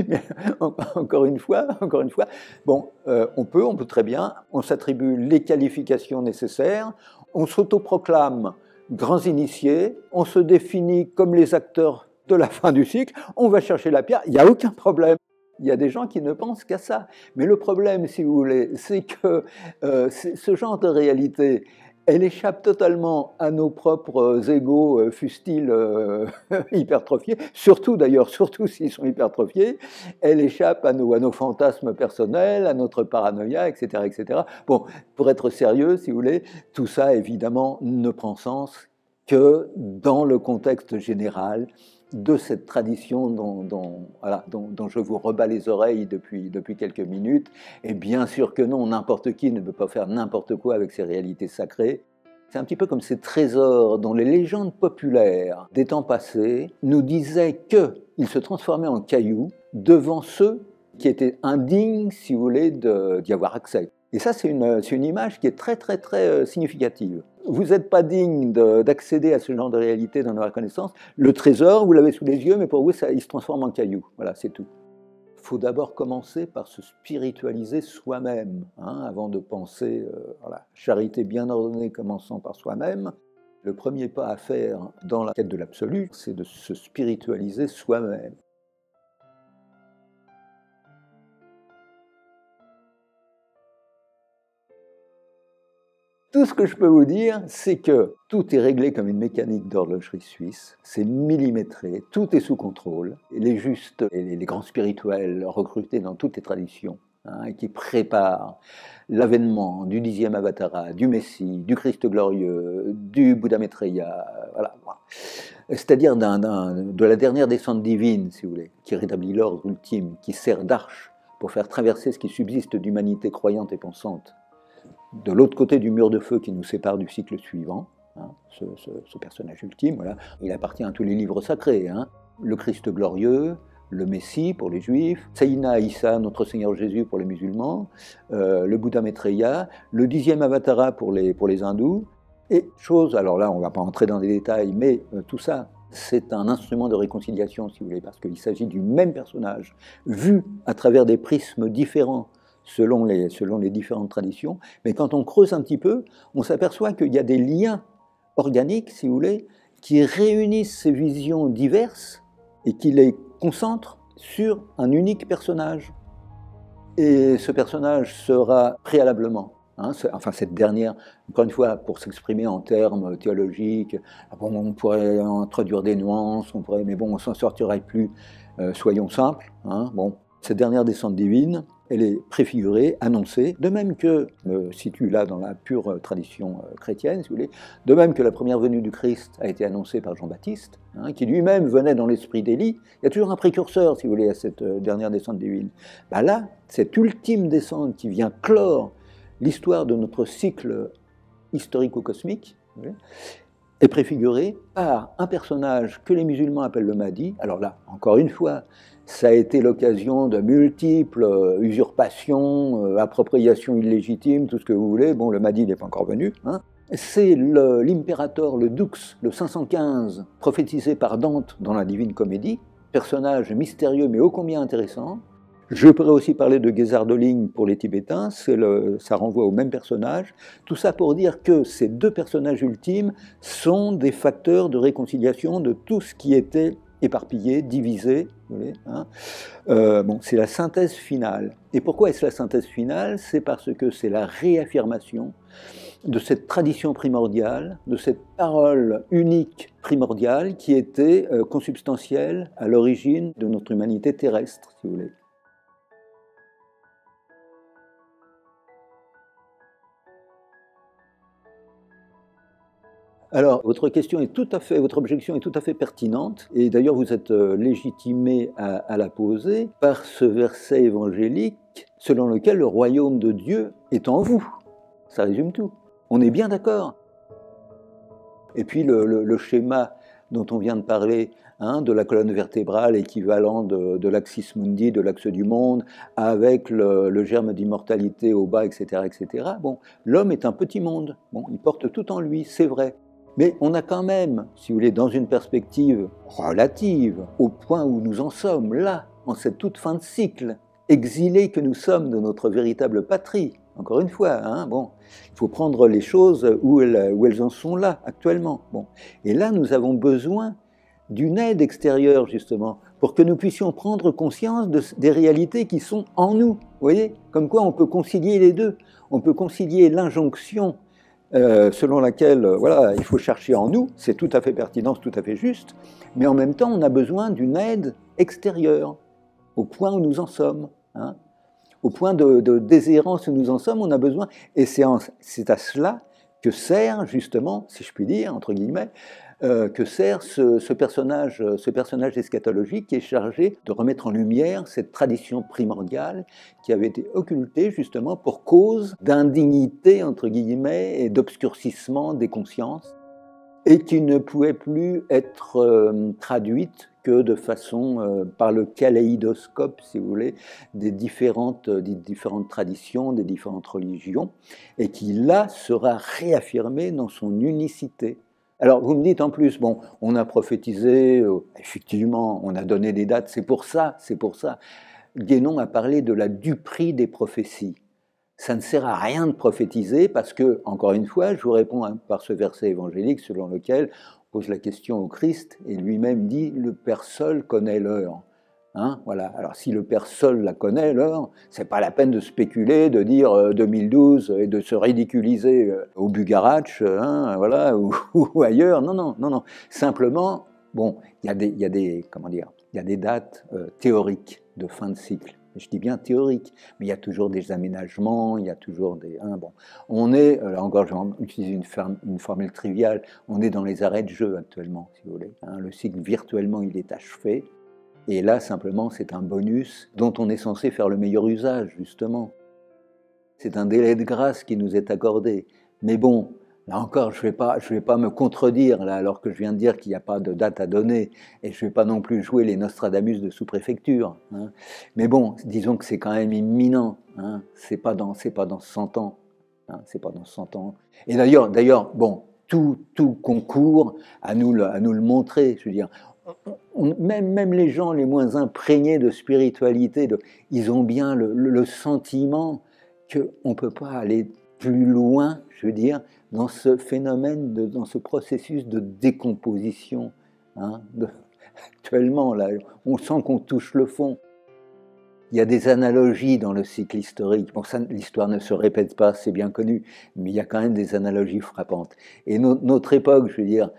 A: Mais encore une fois, bon, on peut très bien, on s'attribue les qualifications nécessaires, on s'autoproclame grands initiés, on se définit comme les acteurs de la fin du cycle, on va chercher la pierre, il n'y a aucun problème. Il y a des gens qui ne pensent qu'à ça. Mais le problème, si vous voulez, c'est que ce genre de réalité, elle échappe totalement à nos propres égos, fussent-ils hypertrophiés, surtout s'ils sont hypertrophiés, elle échappe à nos fantasmes personnels, à notre paranoïa, etc., etc. Bon, pour être sérieux, si vous voulez, tout ça, évidemment, ne prend sens que dans le contexte général de cette tradition dont je vous rebats les oreilles depuis quelques minutes. Et bien sûr que non, n'importe qui ne peut pas faire n'importe quoi avec ces réalités sacrées. C'est un petit peu comme ces trésors dont les légendes populaires des temps passés nous disaient qu'ils se transformaient en cailloux devant ceux qui étaient indignes, si vous voulez, d'y avoir accès. Et ça, c'est une image qui est très, très, très significative. Vous n'êtes pas digne d'accéder à ce genre de réalité dans la connaissance. Le trésor, vous l'avez sous les yeux, mais pour vous, il se transforme en caillou. Voilà, c'est tout. Il faut d'abord commencer par se spiritualiser soi-même, hein, avant de penser, voilà, charité bien ordonnée commençant par soi-même. Le premier pas à faire dans la quête de l'absolu, c'est de se spiritualiser soi-même. Tout ce que je peux vous dire, c'est que tout est réglé comme une mécanique d'horlogerie suisse, c'est millimétré, tout est sous contrôle. Et les justes et les grands spirituels recrutés dans toutes les traditions, hein, qui préparent l'avènement du 10e Avatara, du Messie, du Christ glorieux, du Bouddha Maitreya, voilà. C'est-à-dire de la dernière descente divine, si vous voulez, qui rétablit l'ordre ultime, qui sert d'arche pour faire traverser ce qui subsiste d'humanité croyante et pensante de l'autre côté du mur de feu qui nous sépare du cycle suivant, hein, ce personnage ultime, voilà, il appartient à tous les livres sacrés, hein, le Christ glorieux, le Messie pour les Juifs, Sayyidina Issa, notre Seigneur Jésus pour les musulmans, le Bouddha Maitreya, le 10e Avatara pour les hindous, et chose, alors là on ne va pas entrer dans les détails, mais tout ça, c'est un instrument de réconciliation, si vous voulez, parce qu'il s'agit du même personnage, vu à travers des prismes différents, selon les différentes traditions, mais quand on creuse un petit peu, on s'aperçoit qu'il y a des liens organiques, si vous voulez, qui réunissent ces visions diverses et qui les concentrent sur un unique personnage. Et ce personnage sera préalablement, hein, enfin cette dernière, encore une fois, pour s'exprimer en termes théologiques, bon, on pourrait introduire des nuances, mais bon, on ne s'en sortirait plus, soyons simples, hein, bon, cette dernière descente divine, elle est préfigurée, annoncée, de même que, me situe là dans la pure tradition chrétienne, si vous voulez, de même que la première venue du Christ a été annoncée par Jean-Baptiste, hein, qui lui-même venait dans l'esprit d'Élie. Il y a toujours un précurseur, si vous voulez, à cette dernière descente divine. Ben là, cette ultime descente qui vient clore l'histoire de notre cycle historico-cosmique, est préfiguré par un personnage que les musulmans appellent le Mahdi. Alors là, encore une fois, ça a été l'occasion de multiples usurpations, appropriations illégitimes, tout ce que vous voulez. Bon, le Mahdi n'est pas encore venu. Hein. C'est l'impérator, le Dux, le 515, prophétisé par Dante dans la Divine Comédie, personnage mystérieux mais ô combien intéressant. Je pourrais aussi parler de Gezzardoling pour les Tibétains, ça renvoie au même personnage. Tout ça pour dire que ces deux personnages ultimes sont des facteurs de réconciliation de tout ce qui était éparpillé, divisé. Vous voyez, hein. Bon, c'est la synthèse finale. Et pourquoi est-ce la synthèse finale? C'est parce que c'est la réaffirmation de cette tradition primordiale, de cette parole unique primordiale qui était consubstantielle à l'origine de notre humanité terrestre, si vous voulez. Alors, votre objection est tout à fait pertinente, et d'ailleurs vous êtes légitimé à la poser par ce verset évangélique selon lequel le royaume de Dieu est en vous. Ça résume tout. On est bien d'accord. Et puis le schéma dont on vient de parler, hein, de la colonne vertébrale équivalent de l'axis mundi, de l'axe du monde, avec le germe d'immortalité au bas, etc., etc. Bon, l'homme est un petit monde. Bon, il porte tout en lui, c'est vrai. Mais on a quand même, si vous voulez, dans une perspective relative, au point où nous en sommes, là, en cette toute fin de cycle, exilés que nous sommes de notre véritable patrie, encore une fois, hein, bon, il faut prendre les choses où elles en sont là, actuellement. Bon. Et là, nous avons besoin d'une aide extérieure, justement, pour que nous puissions prendre conscience des réalités qui sont en nous. Vous voyez, comme quoi on peut concilier les deux. On peut concilier l'injonction selon laquelle voilà, il faut chercher en nous, c'est tout à fait pertinent, c'est tout à fait juste, mais en même temps, on a besoin d'une aide extérieure, au point où nous en sommes. Hein. Au point de déshérence où nous en sommes, on a besoin, et c'est à cela que sert justement, si je puis dire, entre guillemets, que sert ce personnage eschatologique qui est chargé de remettre en lumière cette tradition primordiale qui avait été occultée justement pour cause d'indignité, entre guillemets, et d'obscurcissement des consciences, et qui ne pouvait plus être traduite que de façon, par le kaléidoscope, si vous voulez, des différentes traditions, des différentes religions, et qui là sera réaffirmée dans son unicité. Alors vous me dites en plus, bon, on a prophétisé, effectivement, on a donné des dates, c'est pour ça. Guénon a parlé de la duperie des prophéties. Ça ne sert à rien de prophétiser parce que, encore une fois, je vous réponds par ce verset évangélique selon lequel on pose la question au Christ et lui-même dit « le Père seul connaît l'heure ». Hein, voilà. Alors si le Père seul la connaît, l'heure, c'est pas la peine de spéculer, de dire 2012 et de se ridiculiser au Bugarach, hein, voilà, ou ailleurs. Non. Simplement, bon, il y a des dates théoriques de fin de cycle. Je dis bien théorique, mais il y a toujours des aménagements, il y a toujours des... Hein, bon. On est, là encore je vais utiliser une formule triviale, on est dans les arrêts de jeu actuellement, si vous voulez. Hein, le cycle virtuellement il est achevé, et là simplement c'est un bonus dont on est censé faire le meilleur usage justement. C'est un délai de grâce qui nous est accordé, mais bon, là encore, je vais pas me contredire, là, alors que je viens de dire qu'il n'y a pas de date à donner, et je ne vais pas non plus jouer les Nostradamus de sous-préfecture. Hein. Mais bon, disons que c'est quand même imminent. Hein. C'est pas dans 100 ans. Hein. C'est pas dans 100 ans. Et d'ailleurs, bon, tout concourt à nous le montrer. Je veux dire, même les gens les moins imprégnés de spiritualité, ils ont bien le sentiment qu'on ne peut pas aller plus loin, je veux dire, dans ce phénomène, dans ce processus de décomposition. Hein, actuellement, là, on sent qu'on touche le fond. Il y a des analogies dans le cycle historique. Bon, ça, l'histoire ne se répète pas, c'est bien connu, mais il y a quand même des analogies frappantes. Et notre époque, je veux dire,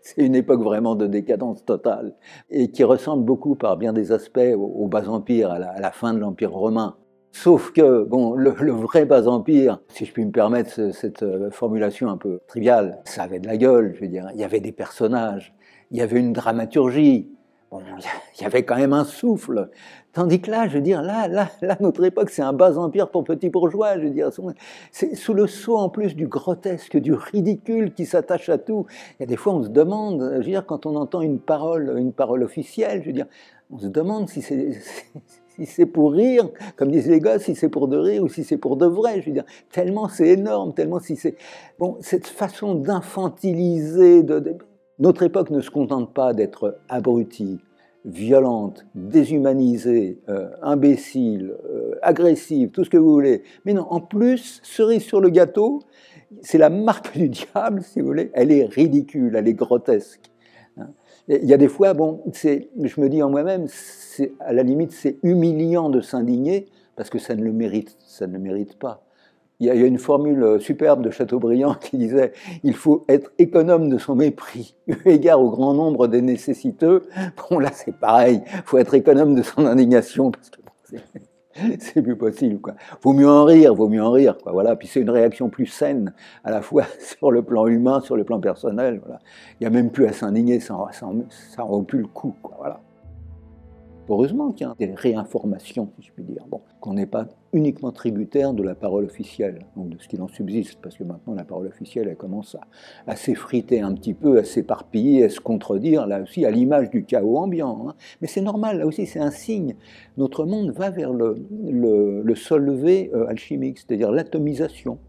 A: c'est une époque vraiment de décadence totale, et qui ressemble beaucoup par bien des aspects au Bas-Empire, à la fin de l'Empire romain. Sauf que, bon, le vrai Bas-Empire, si je puis me permettre cette formulation un peu triviale, ça avait de la gueule, je veux dire. Il y avait des personnages, il y avait une dramaturgie. bon, il y avait quand même un souffle. Tandis que là, je veux dire, là, notre époque, c'est un bas empire pour petits bourgeois, je veux dire. C'est sous le sceau, en plus, du grotesque, du ridicule qui s'attache à tout. Il y a des fois, on se demande, je veux dire, quand on entend une parole officielle, je veux dire, on se demande si c'est pour rire, comme disent les gosses, si c'est pour de rire ou si c'est pour de vrai, je veux dire, tellement c'est énorme, tellement si c'est... Bon, cette façon d'infantiliser, notre époque ne se contente pas d'être abrutie, violente, déshumanisée, imbécile, agressive, tout ce que vous voulez. Mais non, en plus, cerise sur le gâteau, c'est la marque du diable, si vous voulez, elle est ridicule, elle est grotesque. Il y a des fois, bon, je me dis en moi-même, à la limite, c'est humiliant de s'indigner, parce que ça ne le mérite pas. Il y a une formule superbe de Chateaubriand qui disait « Il faut être économe de son mépris, eu égard au grand nombre des nécessiteux ». Bon, là, c'est pareil, il faut être économe de son indignation, parce que bon, c'est plus possible, quoi. Vaut mieux en rire, quoi, voilà. Puis c'est une réaction plus saine, à la fois sur le plan humain, sur le plan personnel, voilà. Il n'y a même plus à s'indigner, ça en vaut plus le coup, quoi, voilà. Heureusement qu'il y a des réinformations, si je puis dire, bon, qu'on n'est pas uniquement tributaire de la parole officielle, donc de ce qu'il en subsiste, parce que maintenant la parole officielle, elle commence à s'effriter un petit peu, à s'éparpiller, à se contredire, là aussi à l'image du chaos ambiant. Hein. Mais c'est normal, là aussi c'est un signe. Notre monde va vers le solvay alchimique, c'est-à-dire l'atomisation.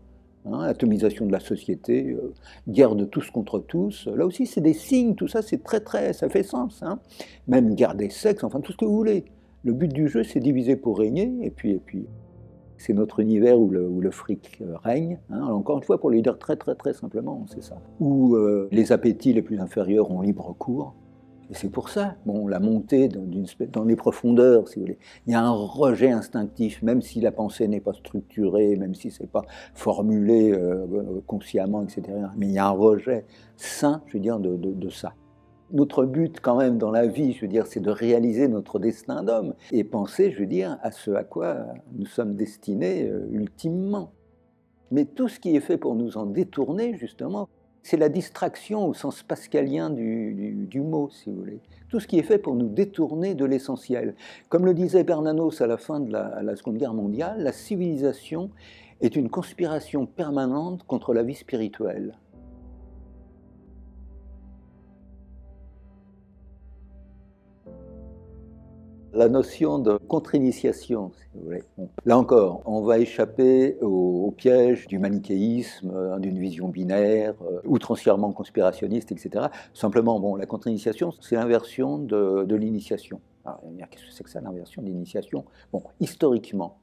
A: Hein, atomisation de la société, guerre de tous contre tous, là aussi c'est des signes, tout ça c'est ça fait sens, hein. Même guerre des sexes, enfin tout ce que vous voulez. Le but du jeu c'est diviser pour régner, et puis c'est notre univers où le fric règne, hein. Alors, encore une fois pour le dire très simplement, c'est ça. Où les appétits les plus inférieurs ont libre cours. Et c'est pour ça, bon, la montée dans les profondeurs, si vous voulez. Il y a un rejet instinctif, même si la pensée n'est pas structurée, même si ce n'est pas formulé consciemment, etc. Mais il y a un rejet sain, je veux dire, de ça. Notre but, quand même, dans la vie, je veux dire, c'est de réaliser notre destin d'homme et penser, je veux dire, à ce à quoi nous sommes destinés ultimement. Mais tout ce qui est fait pour nous en détourner, justement, c'est la distraction au sens pascalien du mot, si vous voulez. Tout ce qui est fait pour nous détourner de l'essentiel. Comme le disait Bernanos à la fin de la Seconde Guerre mondiale, la civilisation est une conspiration permanente contre la vie spirituelle. La notion de contre-initiation, si vous voulez. Bon, là encore, on va échapper au piège du manichéisme, d'une vision binaire, outrancièrement conspirationniste, etc. Simplement, bon, la contre-initiation, c'est l'inversion de l'initiation. Alors, qu'est-ce que c'est que ça, l'inversion de l'initiation? Bon, historiquement.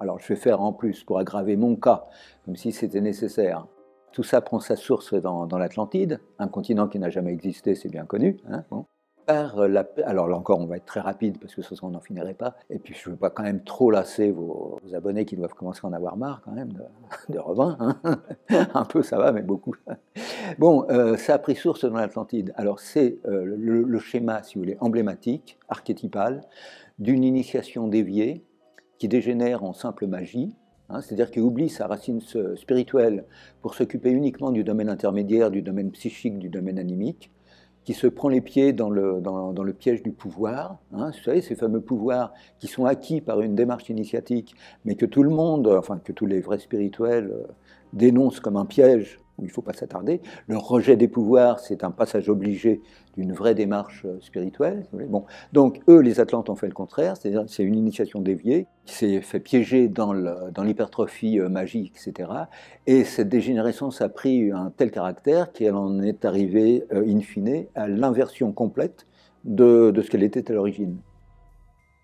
A: Alors, je vais faire en plus, pour aggraver mon cas, comme si c'était nécessaire. Tout ça prend sa source dans l'Atlantide, un continent qui n'a jamais existé, c'est bien connu, hein, bon. Alors là encore, on va être très rapide parce que ce soir on n'en finirait pas. Et puis je ne veux pas quand même trop lasser vos abonnés qui doivent commencer à en avoir marre quand même de Revin. Hein. Un peu ça va, mais beaucoup. Bon, ça a pris source dans l'Atlantide. Alors c'est le schéma, si vous voulez, emblématique, archétypal, d'une initiation déviée qui dégénère en simple magie. Hein, c'est-à-dire qu'il oublie sa racine spirituelle pour s'occuper uniquement du domaine intermédiaire, du domaine psychique, du domaine animique, qui se prend les pieds dans le piège du pouvoir. Hein, vous savez, ces fameux pouvoirs qui sont acquis par une démarche initiatique, mais que tout le monde, enfin que tous les vrais spirituels dénoncent comme un piège où il ne faut pas s'attarder. Le rejet des pouvoirs, c'est un passage obligé d'une vraie démarche spirituelle. Bon, donc eux, les Atlantes, ont fait le contraire, c'est-à-dire c'est une initiation déviée qui s'est fait piéger dans l'hypertrophie magique, etc. Et cette dégénérescence a pris un tel caractère qu'elle en est arrivée, in fine, à l'inversion complète de ce qu'elle était à l'origine.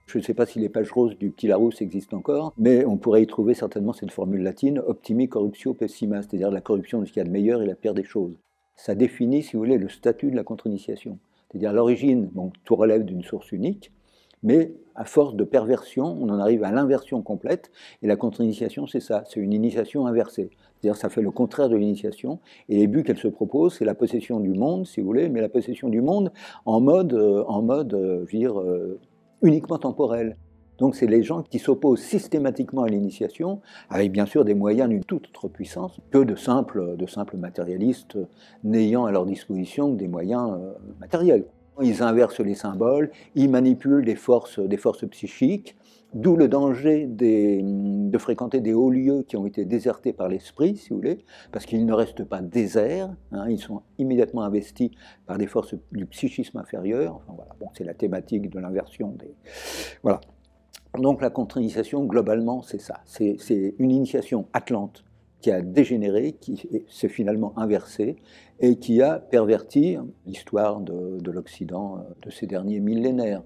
A: Je ne sais pas si les pages roses du Petit Larousse existent encore, mais on pourrait y trouver certainement cette formule latine « optimi corruptio pessima », c'est-à-dire la corruption de ce qu'il y a de meilleur et la pire des choses. Ça définit, si vous voulez, le statut de la contre-initiation. C'est-à-dire à l'origine, bon, tout relève d'une source unique, mais à force de perversion, on en arrive à l'inversion complète, et la contre-initiation, c'est ça, c'est une initiation inversée. C'est-à-dire ça fait le contraire de l'initiation, et les buts qu'elle se propose, c'est la possession du monde, si vous voulez, mais la possession du monde en mode je veux dire, uniquement temporel. Donc c'est les gens qui s'opposent systématiquement à l'initiation, avec bien sûr des moyens d'une toute autre puissance que de simples matérialistes n'ayant à leur disposition que des moyens matériels. Ils inversent les symboles, ils manipulent des forces psychiques, d'où le danger de fréquenter des hauts lieux qui ont été désertés par l'esprit, si vous voulez, parce qu'ils ne restent pas déserts, hein, ils sont immédiatement investis par des forces du psychisme inférieur. Enfin, voilà. Bon, c'est la thématique de l'inversion des... Voilà. Donc la contre-initiation, globalement, c'est ça. C'est une initiation atlante qui a dégénéré, qui s'est finalement inversée et qui a perverti l'histoire de l'Occident de ces derniers millénaires.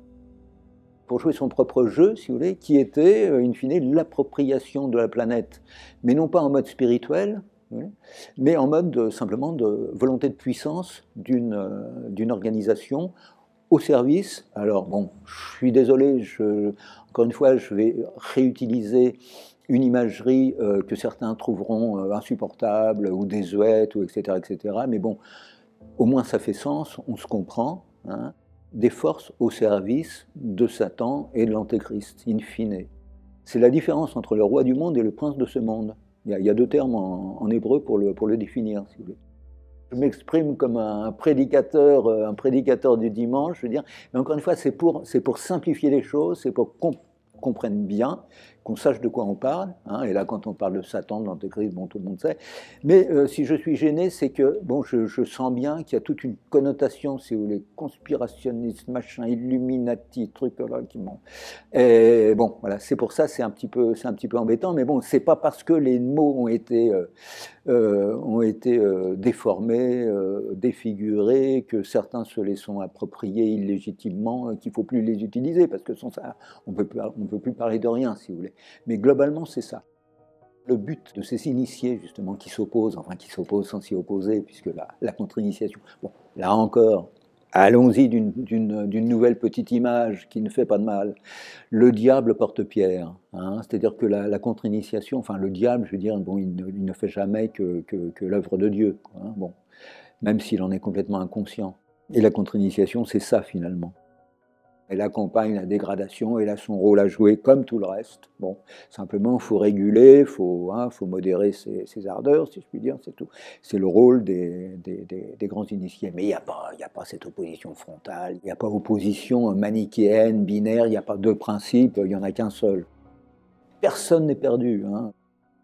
A: Pour jouer son propre jeu, si vous voulez, qui était, in fine, l'appropriation de la planète, mais non pas en mode spirituel, mais en mode simplement de volonté de puissance d'une organisation au service. Alors bon, je suis désolé, encore une fois, je vais réutiliser une imagerie que certains trouveront insupportable ou désuète, ou etc., etc. Mais bon, au moins ça fait sens, on se comprend. Hein, des forces au service de Satan et de l'Antéchrist, in fine. C'est la différence entre le roi du monde et le prince de ce monde. Il y a deux termes en hébreu pour le définir, si vous voulez. Je m'exprime comme un prédicateur du dimanche, je veux dire. Mais encore une fois, c'est pour simplifier les choses, c'est pour qu'on comprenne bien, qu'on sache de quoi on parle. Hein, et là, quand on parle de Satan, de l'Antéchrist, bon, tout le monde sait. Mais si je suis gêné, c'est que bon, je sens bien qu'il y a toute une connotation, si vous voulez, conspirationniste, machin, Illuminati, truc là qui m'ont. Et bon, voilà, c'est pour ça, c'est un petit peu embêtant. Mais bon, c'est pas parce que les mots ont été déformés, défigurés, que certains se les sont appropriés illégitimement, qu'il ne faut plus les utiliser, parce que sans ça, on ne peut plus parler de rien, si vous voulez. Mais globalement, c'est ça. Le but de ces initiés, justement, qui s'opposent sans s'y opposer, puisque la contre-initiation, bon, là encore, allons-y d'une nouvelle petite image qui ne fait pas de mal. Le diable porte pierre, hein, c'est-à-dire que la contre-initiation, enfin le diable, je veux dire, bon, il ne fait jamais que l'œuvre de Dieu, hein, bon, même s'il en est complètement inconscient. Et la contre-initiation, c'est ça finalement. Elle accompagne la dégradation, elle a son rôle à jouer comme tout le reste. Bon, simplement, il faut réguler, il faut modérer ses ardeurs, si je puis dire, c'est tout. C'est le rôle des grands initiés. Mais il n'y a pas cette opposition frontale, il n'y a pas opposition manichéenne, binaire, il n'y a pas deux principes, il n'y en a qu'un seul. Personne n'est perdu. Hein.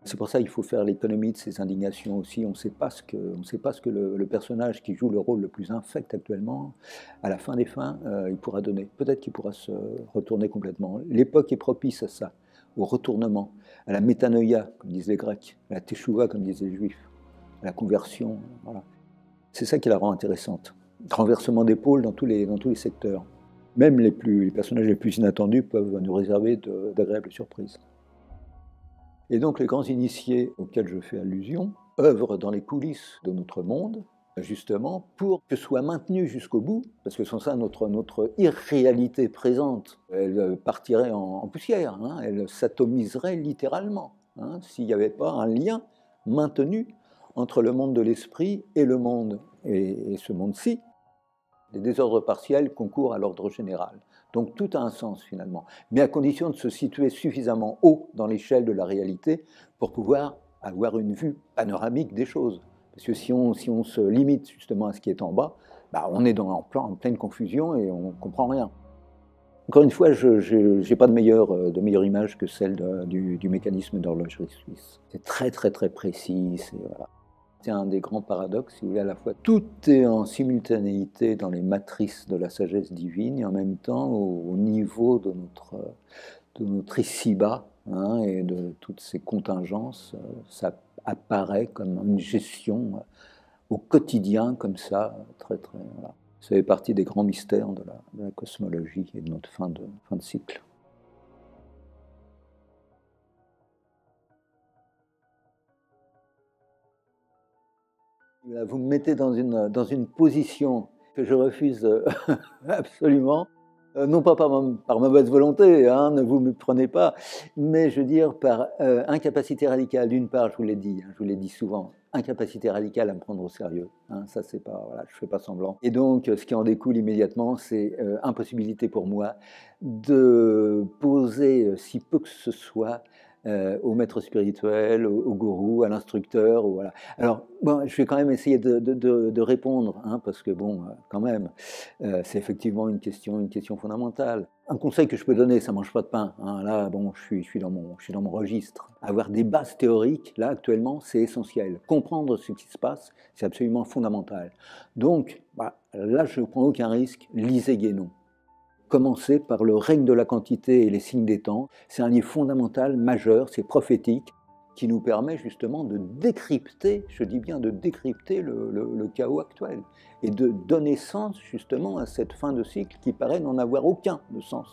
A: C'est pour ça qu'il faut faire l'économie de ces indignations aussi. On ne sait pas ce que le personnage qui joue le rôle le plus infect actuellement, à la fin des fins, il pourra donner. Peut-être qu'il pourra se retourner complètement. L'époque est propice à ça, au retournement, à la métanoïa, comme disent les Grecs, à la teshuva, comme disent les Juifs, à la conversion. Voilà. C'est ça qui la rend intéressante. Renversement d'épaule dans tous les secteurs. Même les personnages les plus inattendus peuvent nous réserver d'agréables surprises. Et donc les grands initiés auxquels je fais allusion œuvrent dans les coulisses de notre monde, justement, pour que soit maintenu jusqu'au bout, parce que sans ça, notre irréalité présente, elle partirait en poussière, hein, elle s'atomiserait littéralement, hein, s'il n'y avait pas un lien maintenu entre le monde de l'esprit et le monde, et ce monde-ci. Les désordres partiels concourent à l'ordre général. Donc tout a un sens finalement, mais à condition de se situer suffisamment haut dans l'échelle de la réalité pour pouvoir avoir une vue panoramique des choses. Parce que si on se limite justement à ce qui est en bas, bah on est en pleine confusion et on ne comprend rien. Encore une fois, je n'ai pas de meilleure image que celle du mécanisme d'horlogerie suisse. C'est très très très précis, voilà. C'est un des grands paradoxes, si vous voulez, à la fois tout est en simultanéité dans les matrices de la sagesse divine et en même temps au niveau de notre ici-bas, hein, et de toutes ces contingences, ça apparaît comme une gestion au quotidien comme ça, très très. Voilà. Ça fait partie des grands mystères de la cosmologie et de notre fin de cycle. Vous me mettez dans une position que je refuse absolument, non pas par mauvaise volonté, hein, ne vous me prenez pas, mais je veux dire par incapacité radicale. D'une part, je vous l'ai dit souvent, incapacité radicale à me prendre au sérieux. Hein, ça, c'est pas, voilà, je fais pas semblant. Et donc, ce qui en découle immédiatement, c'est impossibilité pour moi de poser si peu que ce soit au maître spirituel, au gourou, à l'instructeur. Voilà. Alors, bon, je vais quand même essayer de répondre, hein, parce que bon, quand même, c'est effectivement une question fondamentale. Un conseil que je peux donner, ça ne mange pas de pain. Hein. Là, bon, je suis dans mon registre. Avoir des bases théoriques, là, actuellement, c'est essentiel. Comprendre ce qui se passe, c'est absolument fondamental. Donc, bah, là, je ne prends aucun risque. Lisez Guénon. Commencez par le règne de la quantité et les signes des temps. C'est un livre fondamental, majeur, c'est prophétique, qui nous permet justement de décrypter, je dis bien de décrypter le chaos actuel et de donner sens justement à cette fin de cycle qui paraît n'en avoir aucun de sens.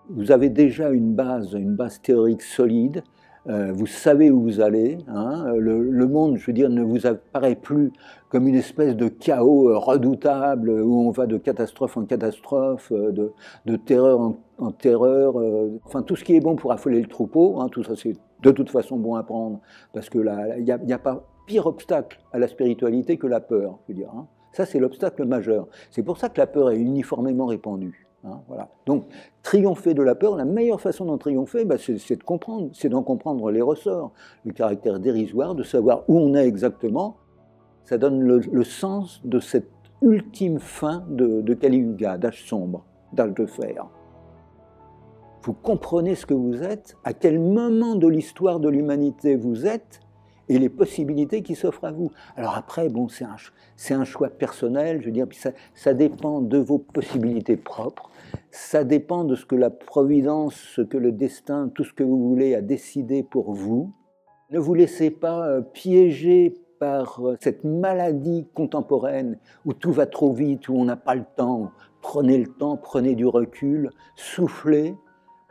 A: Vous avez déjà une base théorique solide, vous savez où vous allez, hein, le monde, je veux dire, ne vous apparaît plus comme une espèce de chaos redoutable où on va de catastrophe en catastrophe, de terreur en terreur, enfin tout ce qui est bon pour affoler le troupeau, hein, tout ça c'est de toute façon bon à prendre, parce que là, il n'y a pas pire obstacle à la spiritualité que la peur, je veux dire, hein. Ça c'est l'obstacle majeur, c'est pour ça que la peur est uniformément répandue. Hein, voilà. Donc, triompher de la peur, la meilleure façon d'en triompher, bah, c'est de comprendre, c'est d'en comprendre les ressorts, le caractère dérisoire, de savoir où on est exactement. Ça donne le sens de cette ultime fin de Kali Yuga, d'âge sombre, d'âge de fer. Vous comprenez ce que vous êtes, à quel moment de l'histoire de l'humanité vous êtes, et les possibilités qui s'offrent à vous. Alors après, bon, c'est un choix personnel, je veux dire, puis ça dépend de vos possibilités propres, ça dépend de ce que la providence, ce que le destin, tout ce que vous voulez a décidé pour vous. Ne vous laissez pas piéger par cette maladie contemporaine où tout va trop vite, où on n'a pas le temps. Prenez le temps, prenez du recul, soufflez.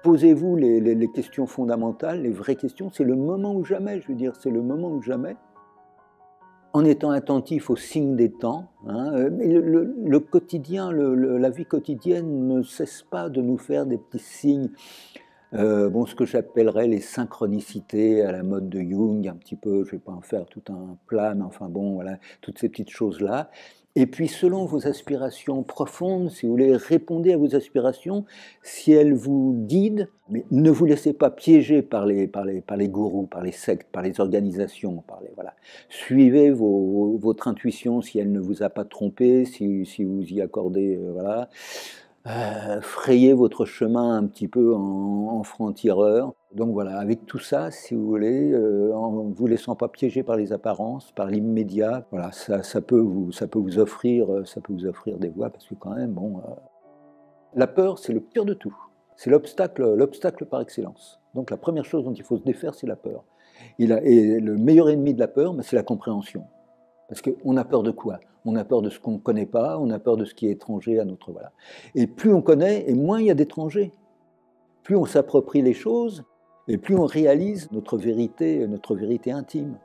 A: Posez-vous les questions fondamentales, les vraies questions. C'est le moment ou jamais, je veux dire, c'est le moment ou jamais. En étant attentif aux signes des temps, hein, mais le quotidien, la vie quotidienne ne cesse pas de nous faire des petits signes. Bon, ce que j'appellerais les synchronicités à la mode de Jung, un petit peu, je ne vais pas en faire tout un plat, mais enfin bon, voilà, toutes ces petites choses-là. Et puis, selon vos aspirations profondes, si vous voulez, répondez à vos aspirations, si elles vous guident, mais ne vous laissez pas piéger par les gourous, par les sectes, par les organisations, voilà. Suivez votre intuition si elle ne vous a pas trompé, si vous y accordez, voilà. Frayez votre chemin un petit peu en franc-tireur. Donc voilà, avec tout ça, si vous voulez, en ne vous laissant pas piéger par les apparences, par l'immédiat, voilà, ça peut vous offrir des voies, parce que quand même, bon, la peur, c'est le pire de tout. C'est l'obstacle par excellence. Donc la première chose dont il faut se défaire, c'est la peur. Et le meilleur ennemi de la peur, c'est la compréhension. Parce qu'on a peur de quoi? On a peur de ce qu'on ne connaît pas, on a peur de ce qui est étranger à notre... Voilà. Et plus on connaît, et moins il y a d'étrangers. Plus on s'approprie les choses, et plus on réalise notre vérité intime.